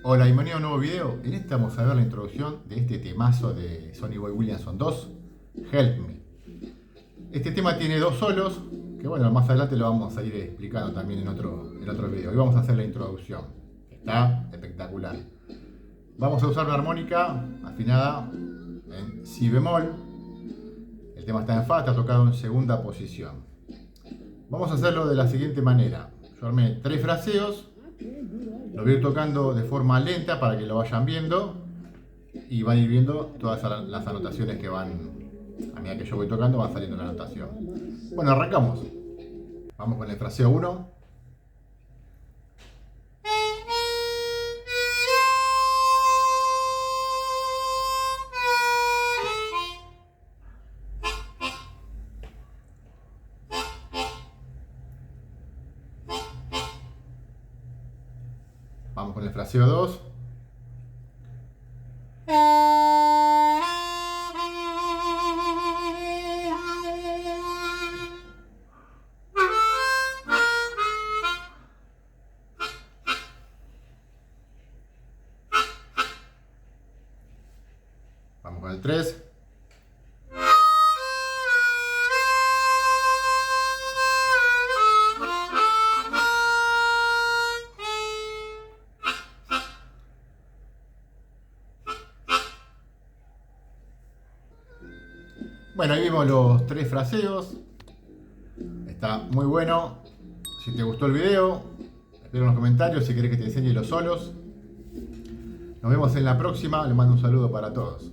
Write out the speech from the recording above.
Hola, bienvenido a un nuevo video. En este vamos a ver la introducción de este temazo de Sonny Boy Williamson 2, Help Me. Este tema tiene dos solos, que bueno, más adelante lo vamos a ir explicando también en otro video. Hoy vamos a hacer la introducción, que está espectacular. Vamos a usar una armónica afinada en si bemol. El tema está en fa, está tocado en segunda posición. Vamos a hacerlo de la siguiente manera. Yo armé 3 fraseos. Lo voy a ir tocando de forma lenta para que lo vayan viendo y van a ir viendo todas las anotaciones que van, a medida que yo voy tocando, van saliendo la anotación. Bueno, arrancamos. Vamos con el fraseo 1. Vamos con el fraseo 2. Vamos con el 3. Bueno, ahí vimos los 3 fraseos. Está muy bueno. Si te gustó el video, espero en los comentarios si querés que te enseñe los solos. Nos vemos en la próxima. Les mando un saludo para todos.